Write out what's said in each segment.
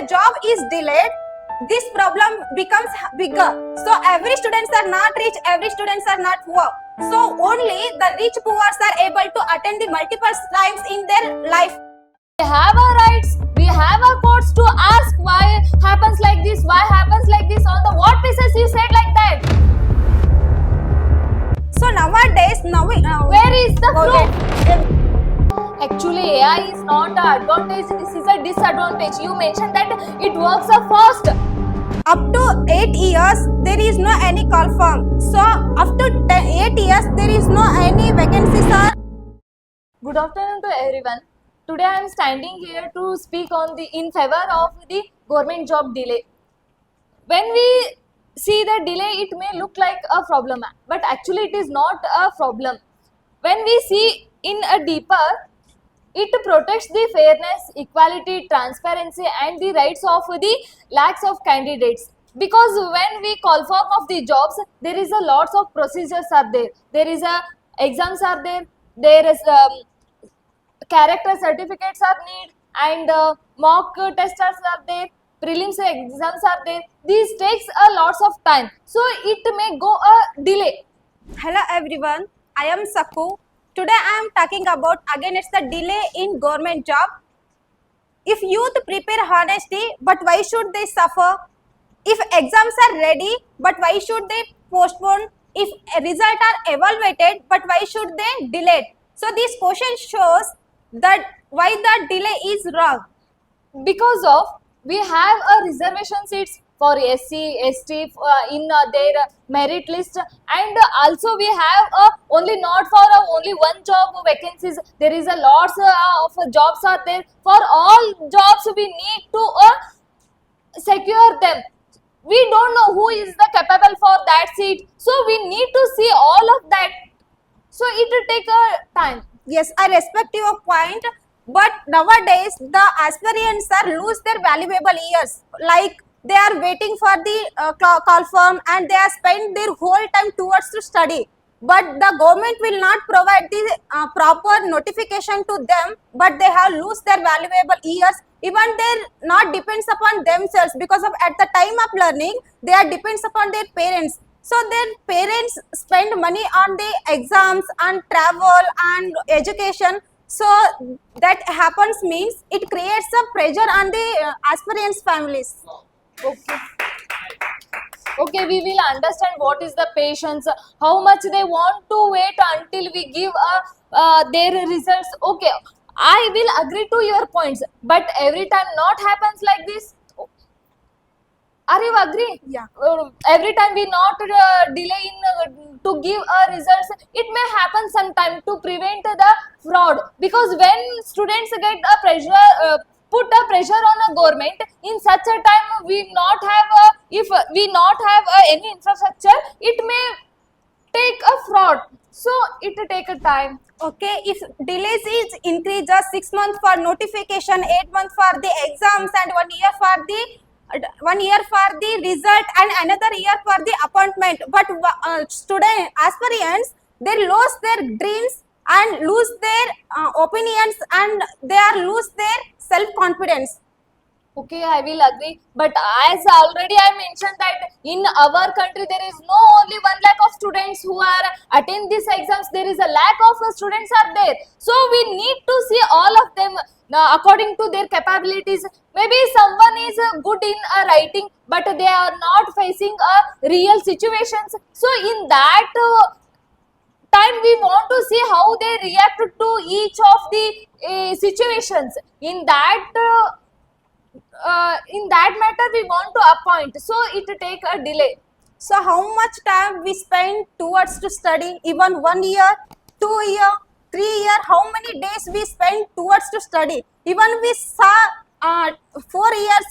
job is delayed, this problem becomes bigger. So every students are not rich, every students are not poor. So only the rich poor are able to attend the multiple times in their life. We have our rights, we have our courts to ask why happens like this, why happens like this. On the what basis you said like that? So nowadays, Where is the okay. proof? Actually, AI is not an advantage, this is a disadvantage. You mentioned that it works fast. Up to 8 years, there is no any call form. So after 8 years, there is no any vacancies are. Good afternoon to everyone. Today I am standing here to speak on in favor of the government job delay. When we see the delay, it may look like a problem, but actually it is not a problem. When we see in a deeper, it protects the fairness, equality, transparency and the rights of the lakhs of candidates. Because when we call for of the jobs, there is a lots of procedures are there. There is a exams are there. There is character certificates are need and mock testers are there. Prelims exams are there. These takes a lots of time. So it may go a delay. Hello everyone, I am Saku. Today I am talking about again it's the delay in government job. If youth prepare honestly, but why should they suffer? If exams are ready, but why should they postpone? If results are evaluated, but why should they delay? So this question shows that why the delay is wrong. Because of we have a reservation seats for SC, ST in their merit list, and also we have only not for only one job vacancies. There is a lots of jobs are there. For all jobs we need to secure them. We don't know who is the capable for that seat, so we need to see all of that. So it will take a time. Yes, I respect your point, but nowadays the aspirants are lose their valuable years. Like they are waiting for the call form and they are spend their whole time towards to study. But the government will not provide the proper notification to them. But they have lose their valuable years. Even they not depends upon themselves because of at the time of learning they are depends upon their parents. So their parents spend money on the exams and travel and education. So that happens means it creates a pressure on the aspirants' families. Okay. Okay, we will understand what is the patience, how much they want to wait until we give their results. Okay, I will agree to your points, but every time not happens like this. Are you agree? Yeah. Every time we not delay in to give results, it may happen sometime to prevent the fraud. Because when students get a pressure, put a pressure on a government, in such a time we not have if we not have any infrastructure, it may take a fraud. So it take a time. Okay, if delays is increase just 6 months for notification, 8 months for the exams, and 1 year for the result, and another year for the appointment. But student aspirants they lose their dreams and lose their opinions, and they are lose their self confidence. Okay, I will agree. But as already I mentioned that in our country there is no only 1 lakh of students who are attend these exams. There is a lakh of students are there. So we need to see all of them according to their capabilities. Maybe someone is good in writing, but they are not facing real situations. So in that time we want to see how they react to each of the situations. In that matter we want to appoint, so it take a delay. So how much time we spend towards to study? Even 1 year, 2 year, 3 year. How many days we spend towards to study? Even we saw 4 years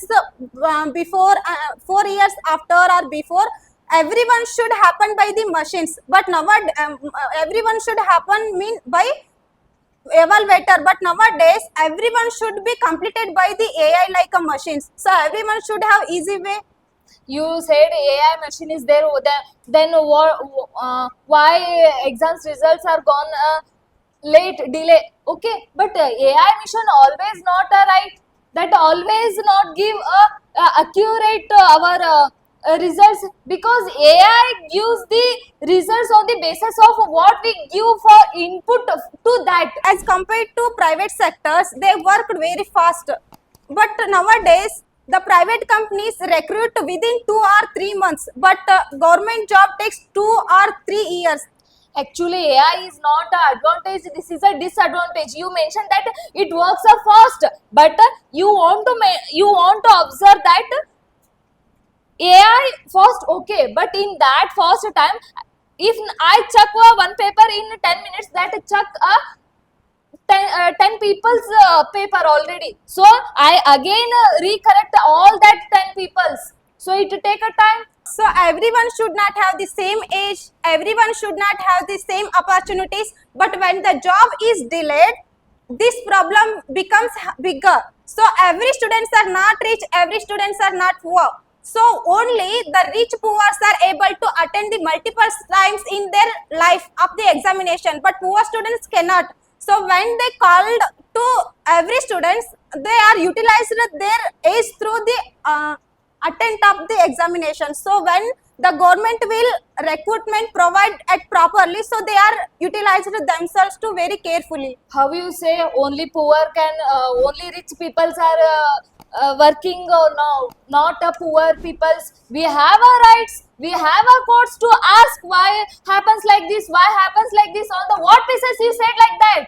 before, 4 years after or before. Everyone should happen by the machines, but now everyone should happen mean by evaluator. But nowadays everyone should be completed by the AI like a machines. So everyone should have easy way. You said AI machine is there, then why exams results are gone late, delay? Okay, but AI mission always not right. that always not give a accurate our results, because AI gives the results on the basis of what we give for input to that. As compared to private sectors, they worked very fast. But nowadays, the private companies recruit within 2 or 3 months, but government job takes 2 or 3 years. Actually, AI is not an advantage, this is a disadvantage. You mentioned that it works fast, but you want to observe that AI fast, okay, but in that fast time, if I chuck one paper in 10 minutes, that chuck a 10 people's paper already. So I again recorrect all that 10 people's. So it take a time. So everyone should not have the same age, everyone should not have the same opportunities, but when the job is delayed, this problem becomes bigger. So every students are not rich, every students are not poor. So only the rich poor are able to attend the multiple times in their life of the examination, but poor students cannot. So when they called to every students, they are utilized their age through the attempt of the examination. So when the government will recruitment provide it properly, so they are utilized themselves to very carefully. How you say only poor can, only rich peoples are working, or no, not poor peoples. We have our rights, we have our courts to ask why happens like this, why happens like this. On the what basis you said like that?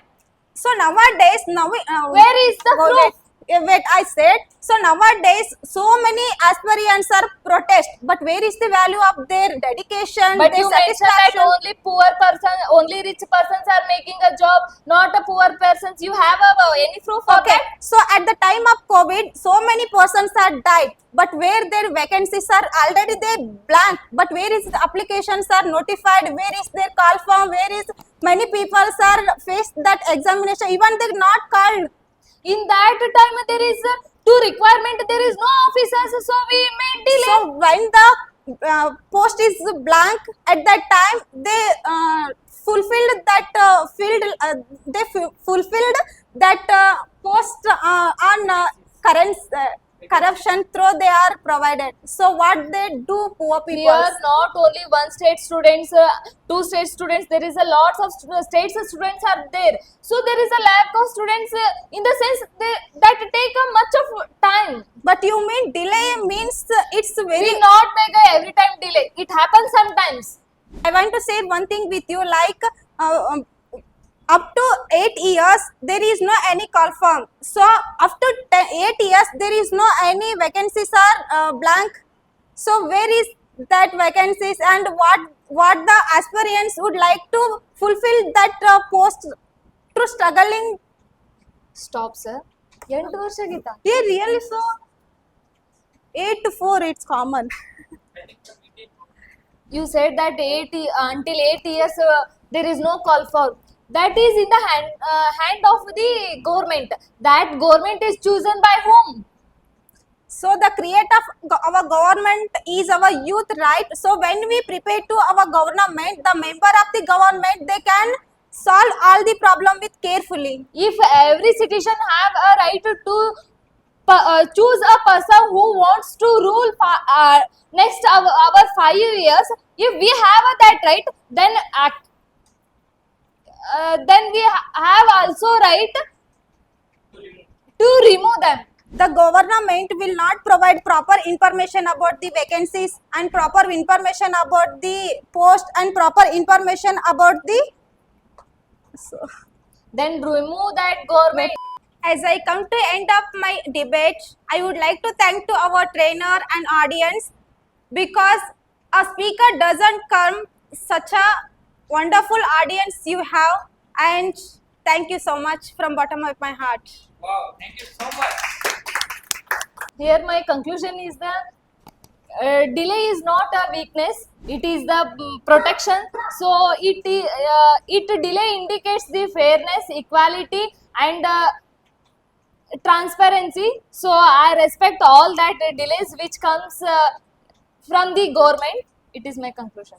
So nowadays, Where is the proof? Wait, I said, so nowadays so many aspirants are protest, but where is the value of their dedication, But their you mentioned that satisfaction? only poor person, only rich persons are making a job, not a poor persons. You have any proof for Okay, that? so at the time of COVID, so many persons are died, but where their vacancies are already they blank, but where is the applications are notified, where is their call form, where is many people are faced that examination, even they not called. In that time there is to requirement, there is no officers, so we may delay. So when the post is blank, at that time they fulfilled that field, fulfilled that post on corruption through they are provided. So what they do, poor people. Here not only one state students, two state students, there is a lots of states students are there. So there is a lack of students in the sense that take a much of time. But you mean delay means it's very. We not make a every time delay. It happens sometimes. I want to say one thing with you, like up to 8 years there is no any call form. So after 8 years there is no any vacancies are blank. So where is that vacancies, and what the aspirants would like to fulfill that post through struggling? Stop, sir. 8 ವರ್ಷ Geetha. Yeah, really, so 8 to 4 it's common. You said that until 8 years there is no call for. That is in the hand of the government. That government is chosen by whom? So the create of our government is our youth, right? So when we prepare to our government, the member of the government, they can solve all the problem with carefully. If every citizen have a right to choose a person who wants to rule next our 5 years, if we have that right, then we have also right to remove them. The government will not provide proper information about the vacancies and proper information about the post and proper information about the. So, Then remove that government. as I come to end of my debate, I would like to thank to our trainer and audience, because a speaker doesn't come such a wonderful audience you have, and thank you so much from bottom of my heart. Wow, thank you so much. Here my conclusion is that delay is not a weakness, it is the protection. So it delay indicates the fairness, equality and transparency. So I respect all that delays which comes from the government. It is my conclusion.